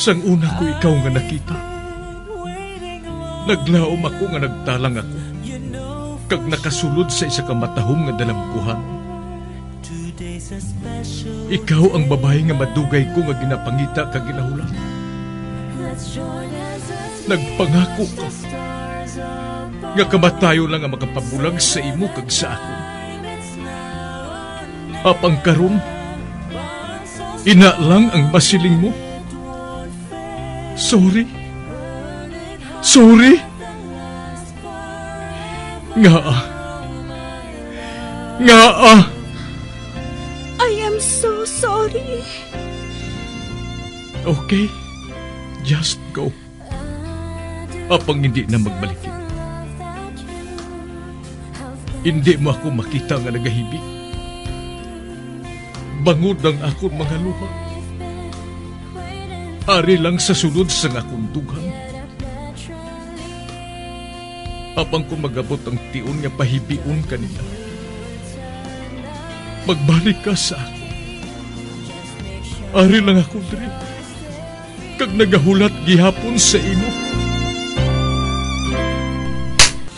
Sang una ko ikaw nga nakita, naglaom ako nga nagtalang ako, kag nakasulod sa isa ka matahom nga dalamkuhan. Ikaw ang babae nga madugay ko nga ginapangita kag ginahulan. Nagpangako ka nga kamatayo lang ang makapabulag sa imo kag sa ako. Apang karon, ina lang ang masiling mo. Sorry. Nga. I am so sorry. Okay, just go. Apang hindi na magbalikin. Hindi mo ako makita nga nagahibig. Bangod ang akong mga luha. Ari lang sa sulod sa akong dugang. Apang kung magabot ang tiun nga pahibiun kanila, magbalik ka sa ako. Ari lang ako diri, kag nagahulat gihapon sa imo.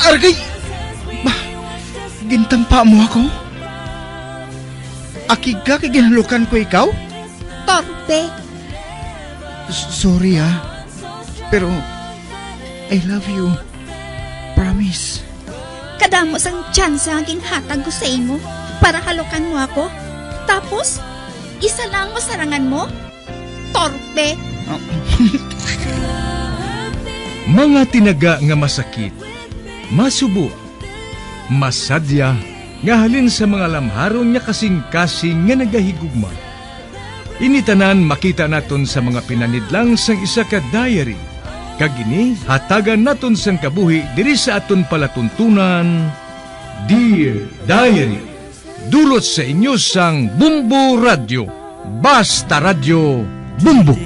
Argay! Gintampa mo ako? Akig ka kay ginalukan ko ikaw? Torpe. Sorry pero I love you. Promise. Kadamos ang tsansa ang ginhatag ko sa imo para halukan mo ako. Tapos, isa lang masarangan mo? Torpe. Mga tinaga nga masakit, masubo, masadya, nga halin sa mga lamharon nga kasing-kasing nga nagahigugma. Initanan makita naton sa mga pinanidlang sang isa ka diary. Kagini, hatagan naton sang kabuhi diri sa aton palatuntunan, Dear Diary. Dulot sa inyo sang Bumbo Radio. Basta Radio Bumbo.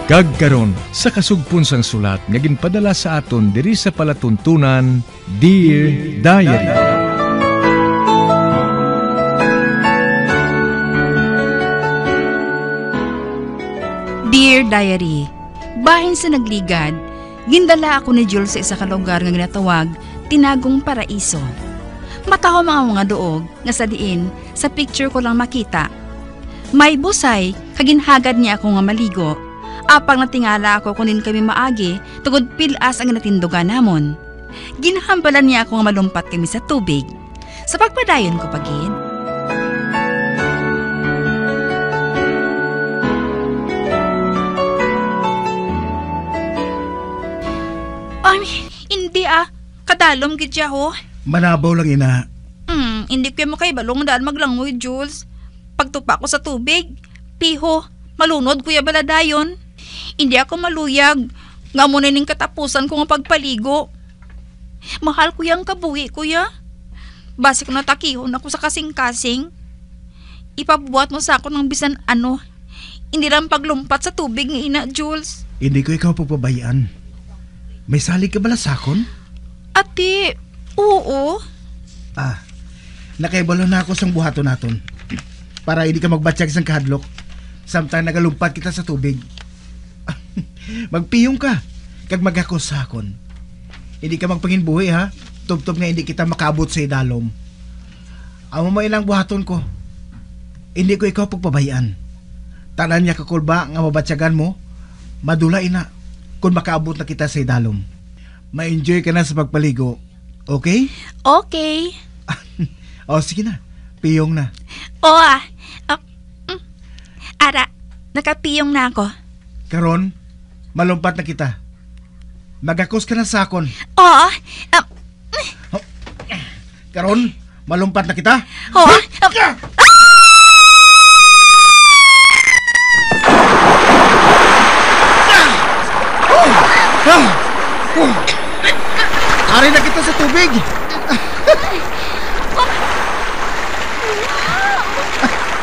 Kagkaron sa kasugpon sang sulat nga ginpadala sa aton diri sa palatuntunan, Dear Diary. Dear Diary, bahin sa nagligad, gindala ako ni Jules sa isa ka lugar nga ginatawag Tinagong Paraiso. Matahom ang mga duog nga sa diin sa picture ko lang makita. May busay, kaginhagad niya ako nga maligo. Apang natingala ako kunin kami maagi, tugod pilas ang natindugan namon. Ginahambalan niya ako nga malumpat kami sa tubig. Sa pagpadayon ko pagin. Hindi kadalom gid siya ho. Manabaw lang ina. Hindi ko mo kay balong daan maglangoy, Jules. Pagtupa ko sa tubig, piho, malunod kuya baladayon. Hindi ako maluyag. Nga muna ning katapusan ko nga pagpaligo. Mahal ko yung kabuhi, kuya. Basik na takihon ako sa kasing-kasing. Ipabuhat mo sa ako ng bisan ano. Hindi lang paglumpat sa tubig ni ina, Jules. Hindi ko ikaw pagpabayaan. May salig ka bala sakon? Ate, oo. Nakaibalo na ako sang buhato naton. Para hindi ka magbatsyag sang kahadlok. Samtang nagalumpat kita sa tubig. Magpiyong ka kag magakosakon. Hindi ka magpanginbuhi ha. Tubtob nga hindi kita makabot sa idalom. Amo may ilang buhaton ko. Hindi ko ikaw pagpabayaan. Tanan niya kakulba nga mabatsyagan mo. Madula ina kung makaabot na kita sa idalom. Ma-enjoy ka na sa pagpaligo. Okay? Okay. Sige na. Piyong na. Ara, nakapiyong na ako. Karon, malumpat na kita. Magakos ka na sakon. Oo. Karon, malumpat na kita. Oo. Ari na kita sa tubig.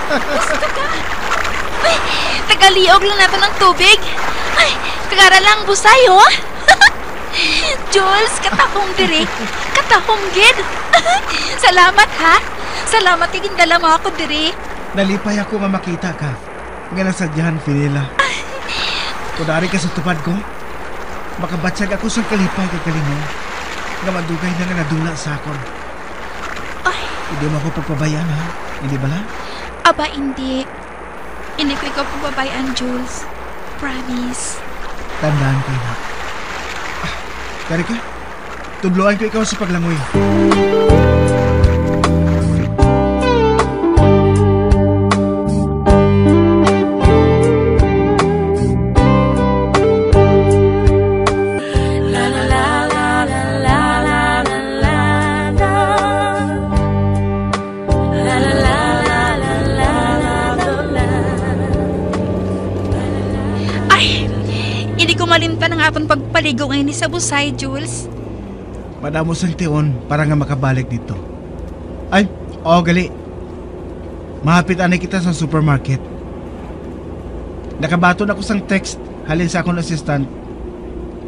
Gusto ka? Ay, tagaliog lang nato ng tubig. Ay, kagara lang busay, oh. Jules, katahong diri. Katahong gid. Salamat, ha? Salamat kay gindala mo ako diri. Nalipay ako nga makita ka. Nga nasadyahan, Finela. Kunari ka sa tupad ko, makabatsag ako sa kalipay kay kalingon. Nga madugay na nga nadula sa akon. Ay, Hindi mo ako pagpabayan, ha? Hindi ba lang? aba, hindi. Hindi ko ikaw pababayaan, Jules. Promise. Tandaan ko na. Kari ka, tudloan ko ikaw sa paglangoy. Malimtan ang aton pagpaligo ngayon sa busay, Jules. Madamos ang tiyon para nga makabalik dito. Ay, gali. Mahapit anay kita sa supermarket. Nakabaton ako sang text halin sa akong assistant.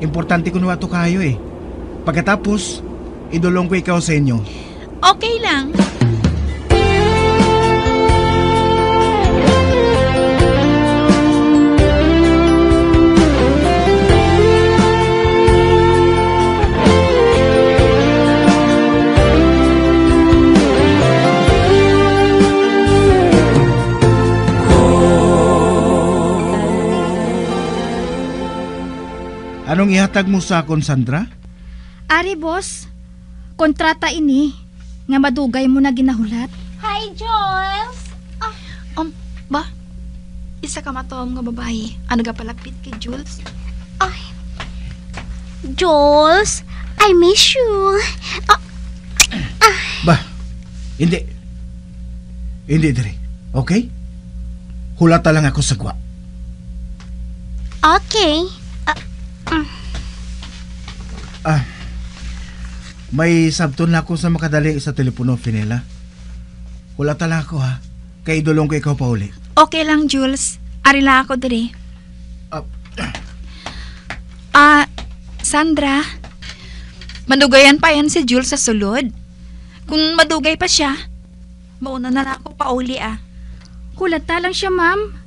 Importante ko na ato kayo eh. Pagkatapos, idulong ko ikaw sa inyo. Okay lang. Anong ihatag mo sa akon, Sandra? Ari, boss. Kontrata ini. Nga madugay mo na ginahulat. Hi, Jules! Ba? Isa ka matuom nga babae. Ano ga palapit kay Jules? Ay, Jules, I miss you. Ba, hindi. Hindi, Dre. Okay? Hulata lang ako sa gwa. Okay. May sabton na ako sa makadali sa telepono, Finela. Hulata lang ako, ha? Kay idulong ko ikaw pa uli. Okay lang, Jules. Ari lang ako diri. Sandra. Madugayan pa yan si Jules sa sulod. Kung madugay pa siya, mauna na lang ako pa uli, ah. Hulata lang siya, ma'am.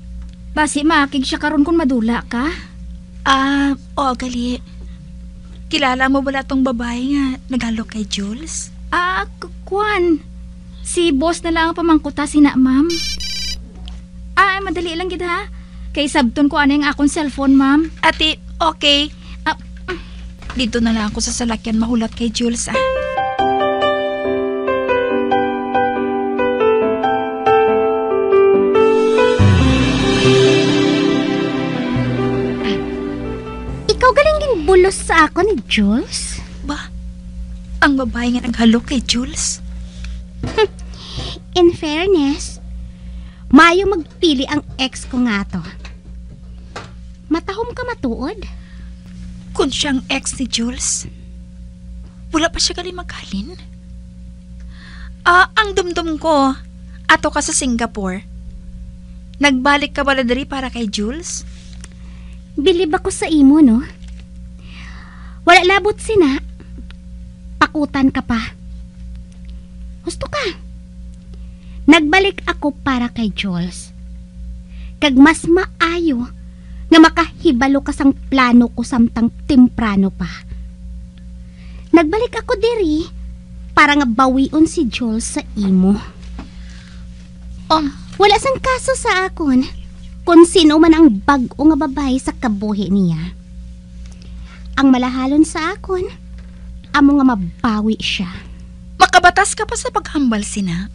Basi maakig siya karon kung madula ka. Gali. Kilala mo ba tong babae nga naghalo kay Jules? Kwan. Si boss na lang ang pamangkuta sina, ma'am. Madali lang gid ha. Kay sabton ko ano yung akong cellphone, ma'am. Ate, okay. Dito na lang ako sa salakyan mahulat kay Jules, ah. Ikaw galing ginbulos sa ako ni Jules? Ba? Ang babae nga naghalo kay Jules? In fairness, mayo magpili ang ex ko nga to. Matahom ka matuod? Kung siyang ex ni Jules, wala pa siya galing maghalin. Ang dumdum ko, ato ka sa Singapore. Nagbalik ka ba na diri para kay Jules? Bilib ako sa imo, no? Wala labot sina. Pakutan ka pa. Gusto ka? Nagbalik ako para kay Jules. Kag mas maayo nga makahibalo ka sang plano ko samtang temprano pa. Nagbalik ako diri para nga bawion si Jules sa imo. Wala sang kaso sa akon kung sino man ang bag-o nga babae sa kabuhi niya. Ang malahalon sa akon, amo nga mabawi siya. Makabatas ka pa sa paghambal, sina.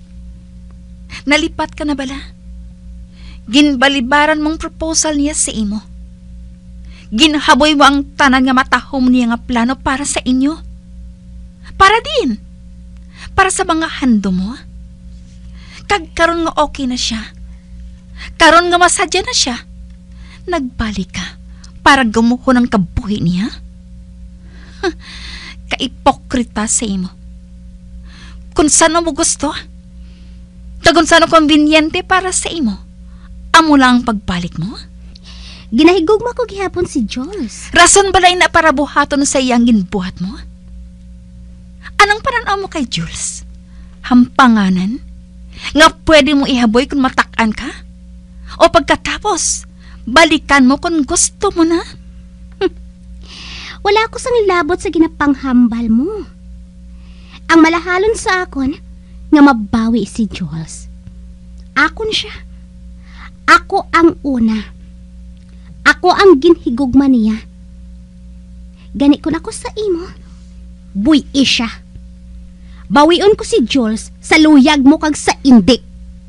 Nalipat ka na bala? Ginbalibaran mong proposal niya sa imo. Ginhaboy mo ang tanan nga matahom niya nga plano para sa inyo. Para din. Para sa mga hando mo. Kag karon nga okay na siya. Karon nga masadya na siya. Nagbalik ka para gumuho ng kabuhi niya. Kaipokrita sa imo. Kung saan mo gusto, kung saan konbinyente para sa imo, Amo lang ang pagbalik mo? Ginahigugma ko gihapon si Jules. Rason balay na para buhaton sa iyang ginbuhat mo? Anong paranaw mo kay Jules? Hampanganan? Nga pwede mo ihaboy kung matakan ka? O pagkatapos, balikan mo kung gusto mo na? Wala ko sang labot sa ginapanghambal mo. Ang malahalon sa akon, nga mabawi si Jules. Akon siya. Ako ang una. Ako ang ginhigugma niya. Gani ko na ko sa imo. Buy siya. Bawion ko si Jules sa luyag mo kag sa indik.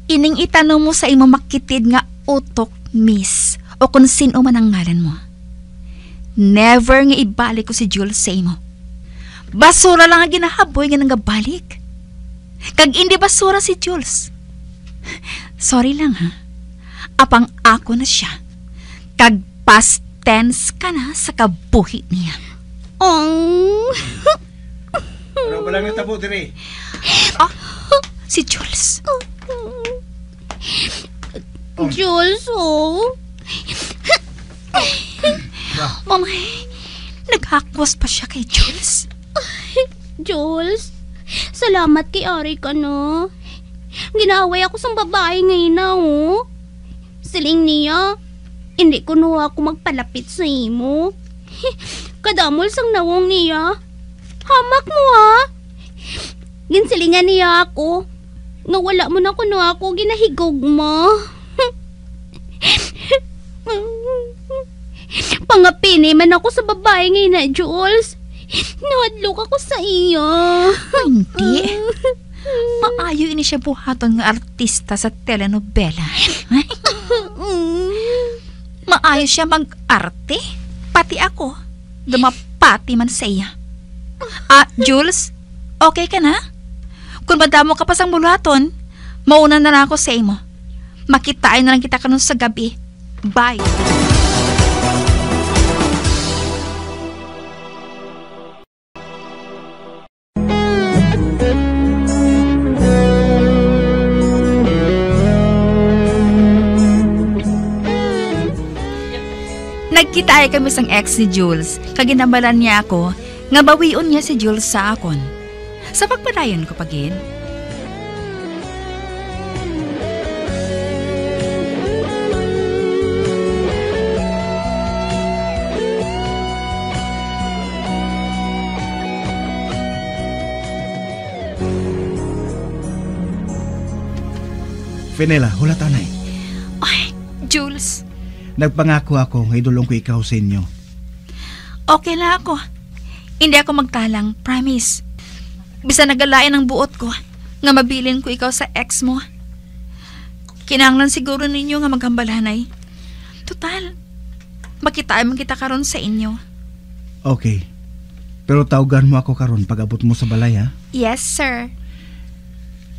Ining itanong mo sa imo makitid nga utok, miss, o kung sino man ang ngalan mo. Never nga ibalik ko si Jules sa imo. Basura lang ang ginahaboy nga nangabalik. Kag hindi basura si Jules. Sorry lang ha. Apang ako na siya. Kag past tense ka na sa kabuhi niya. Ano ba lang natabo dire? Si Jules. Jules, oh. Mamay, naghakwas pa siya kay Jules. Jules, salamat kay Ari ka, no? Ginaway ako sa babae ngayon na, oh. Siling niya, hindi ko nuha ako magpalapit sa imo. Kadamol sang nawong niya. Hamak mo, ha? Ginsilingan niya ako. Nawala mo na kuno ako, ginahigog mo. Pangapini man ako sa babae ngayon na, Jules. Nawadlok ako sa iyo. Hindi. Maayo ini siya buhaton nga artista sa telenovela. Maayo siya mag-arte. Pati ako. Dumapati man sa iya. Jules, okay ka na? Kung madamo ka pa sang bulaton, mauna na lang ako sa imo. Makitain na lang kita kanon sa gabi. Bye. Nagkita ay kami sang ex ni Jules, kaginambalan niya ako, nga bawion niya si Jules sa akon. Sa pagpadayon ko pagid. Fenella, hulatanay. Ay, Jules. Nagpangako ako nga idulong ko ikaw sa inyo. Okay lang ako. Hindi ako magtalang, promise. Bisa nagalain ang buot ko, nga mabilin ko ikaw sa ex mo. Kinahanglan siguro ninyo nga maghambalanay. Total, makitaan man kita karon sa inyo. Okay. Pero tawagan mo ako karon pag abot mo sa balay, ha? Yes, sir.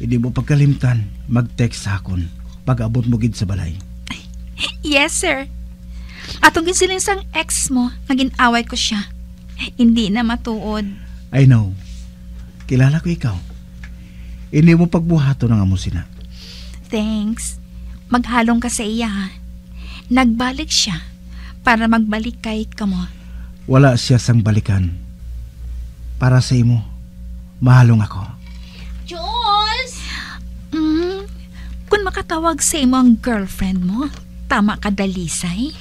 Hindi mo pagkalimtan, mag-text sa akon pag abot mo gid sa balay. Yes, sir. Atong ginsiling sang ex mo, naging away ko siya. Hindi na matuod. I know. Kilala ko ikaw. Hindi mo pagbuhato ng amo sina. Thanks. Maghalong ka sa iya, ha? Nagbalik siya para magbalik kay kamo. Wala siya sang balikan. Para sa imo, mahalong ako. Jules! Kung makatawag sa imo ang girlfriend mo, tama ka, Dalisay.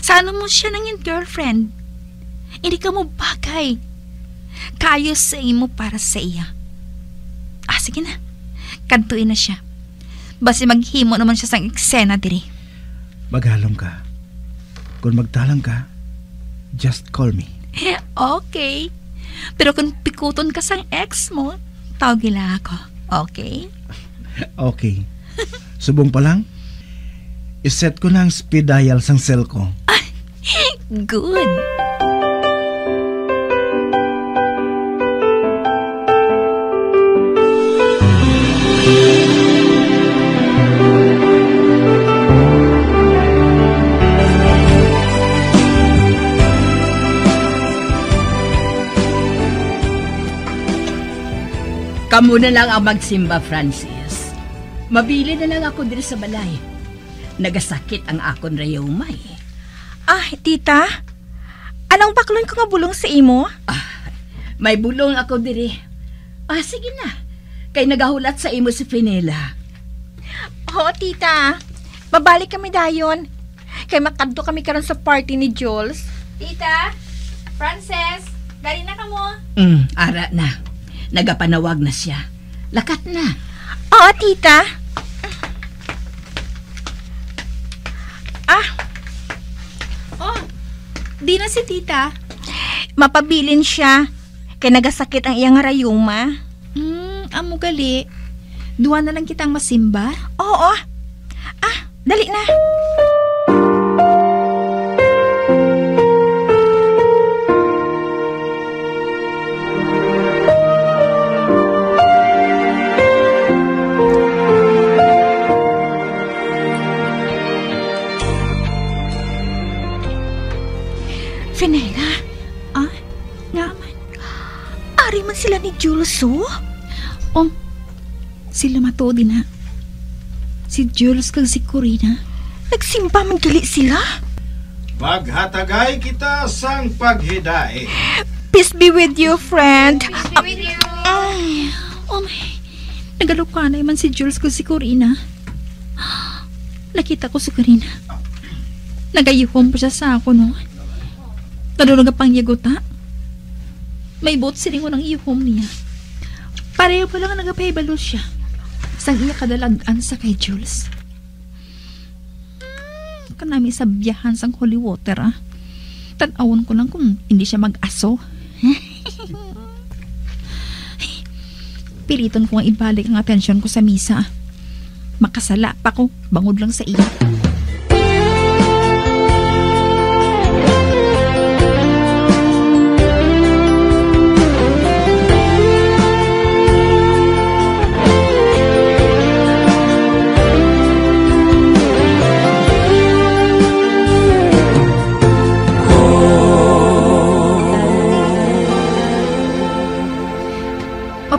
Sana mo siya nanging girlfriend. Hindi ka mo bagay. Kayo sa imo para sa iya. Sige na. Kantuin na siya. Basi maghimo naman siya sang eksena diri. Maghalong ka. Kung magtalang ka, just call me. Okay. Pero kung pikuton ka sang ex mo, tawagila ako. Okay? Okay. Subong pa lang, iset ko na ang speed dial sang cell ko. Good. Kamu na lang ang magsimba, Francis. Mabili na lang ako dito sa balay. Nagasakit ang akon rayuma eh. Ah, tita, anong baklon ko nga bulong sa imo? May bulong ako diri. Sige na. Kay nagahulat sa imo si Fenela. Oo, tita. Babalik kami dayon. Kay makadto kami karon sa party ni Jules. Tita, Frances, dali na kamo. Ara na. Nagapanawag na siya. Lakat na. Oo, tita. Di na si tita. Mapabilin siya. Kay nagasakit ang iyang rayuma. Amo gali. Duwa na lang kitang masimba? Oo. Dali na. Fenela? Nga man. Ari man sila ni Jules, oh? Sila matuod na. Si Jules kag si Corina. Nagsimba man gali sila. Maghatagay kita sang paghidae. Peace be with you, friend. Peace be with you. My. Nagalukanay man si Jules kag si Corina. Nakita ko si Corina. Nagayuhom pa siya sa ako, no? Tanong nga pang yaguta. May bot siling ng ihom niya. Pareho pa lang nagapahibalo siya. Sang iya kadalagan sa kay Jules. Kanami sa biyahan sang holy water, Tanawon ko lang kung hindi siya mag-aso. Piliton ko nga ibalik ang atensyon ko sa misa. Makasala pa ko, bangod lang sa iya.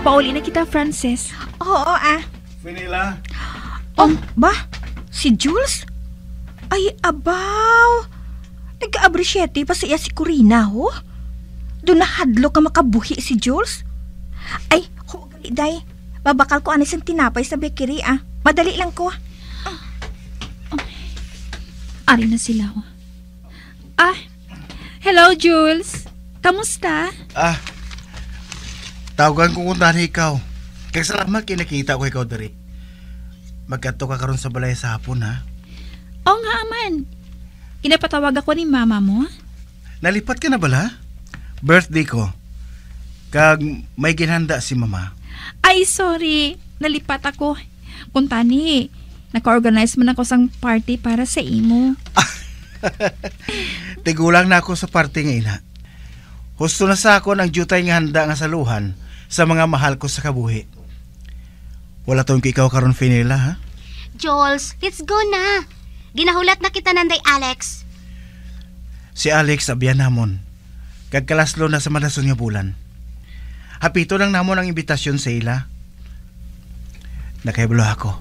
Pauli na kita, Frances. Oo, Fenela? Ba? Si Jules? Ay, abaw. Nagka-abrisyete pa sa iya si Corina, ho? Doon na hadlo ka makabuhi si Jules? Ay, day. Babakal ko anis ang tinapay sa bakery, Madali lang ko. Ari na sila, ho. Hello, Jules. Kamusta? Tawagan ko kung tani ikaw. Kaya salamat kinakita ko ikaw dari. Magkato ka karon sa balay sa hapon, ha? Oo nga, aman. Kinapatawag ako ni mama mo. Nalipat ka na bala? Birthday ko. Kag may ginhanda si mama. Ay, sorry. Nalipat ako. Kung tani, naka-organize man ako sang party para sa imo. Tigulang na ako sa party ngayon, ha? Husto na sa ako ng jutay nga handa nga saluhan sa mga mahal ko sa kabuhi. Wala tong ikaw karon, Fenela, ha? Jules, let's go na. Ginahulat na kita nanday Alex. Si Alex abyan namon. Kagkalaslo na sa madason nga bulan. Hapito lang namon ang imbitasyon sa ila. Nakaibalo ako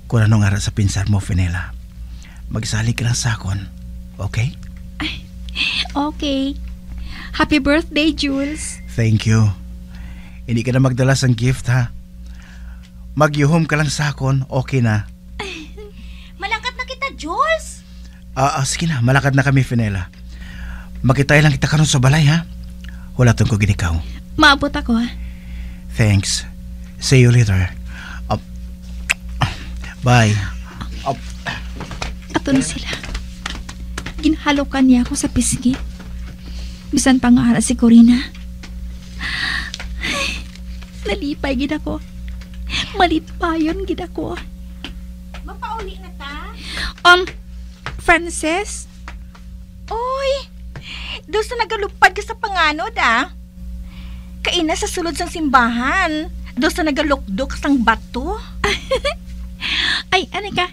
kung anong ara sa pinsan mo, Fenela. Magsali ka lang sa akon, okay? Okay. Happy birthday, Jules. Thank you. Hindi ka na magdala sang gift, ha? Magyuhom ka lang sa akon, okay na. Malangkat na kita, Jules. Sige na, malakad na kami, Fenela. Makitay lang kita karon sa balay, ha? Wala tong ko ginikaw. Maabot ako, ha? Thanks. See you later. Bye. Ato na sila. Ginhalokan niya ako sa pisngi. Bisan pa nga si Corina. Nalipay gid ako. Malipayon gid ako. Mapauli na ta? Frances? Oy, doon sa nagalupad ka sa panganod, Kaina sa sulod sang simbahan. Doon sa nagalukdok sang bato. Ay, ano ka?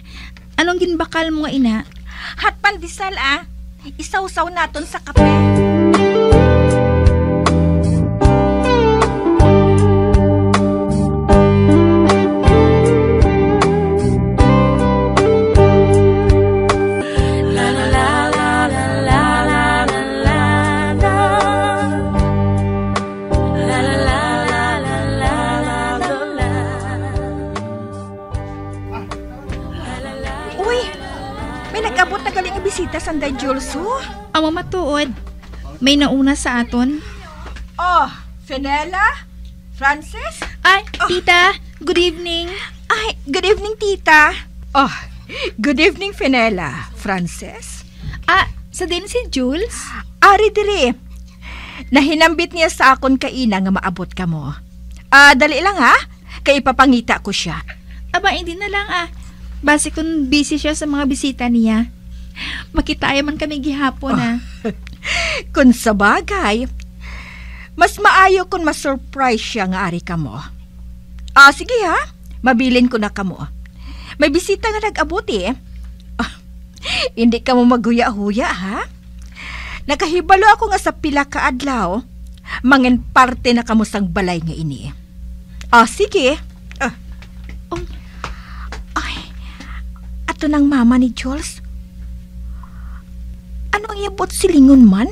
Anong ginbakal mo nga, ina? Hot pandesal, Isaw-saw naton sa kape. Sanday Julso. Amo matuod. May nauna sa aton. Oh, Fenella? Francis? Ay, tita, good evening. Ay, good evening, tita. Oh, good evening, Fenella. Francis? Sa din si Jules? Ari diri. Nahinambit niya sa akon kaina nga maabot ka mo. Dali lang ha. Kay ipapangita ko siya. Aba, hindi na lang Basi kung busy siya sa mga bisita niya. Makitaya man kami gihapon Kung sa bagay, mas maayo kung ma-surprise siya nga ari ka mo. Sige ha. Mabilin ko na ka mo. May bisita nga nag-abot hindi ka mo maghuya-huya ha. Nakahibalo ako nga sa pila ka adlaw. Mangin parte na kamo sang balay nga ini. Sige. Ay, ato ng mama ni Jules. Ano ang iabot silingon man?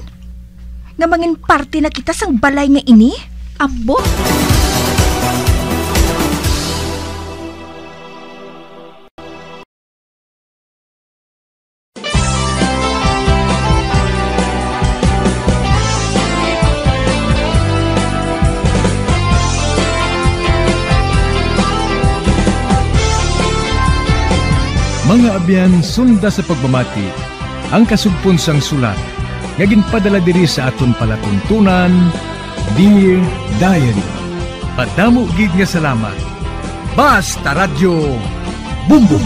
Nga mangin parte na kita sang balay nga ini? Abo? Mga abyan, sunda sa pagmamati, ang kasugpon sang sulat, ngaging padala diri sa aton palatuntunan, Dear Diary. Padamo gid nga salamat. Basta Radyo Bumbum!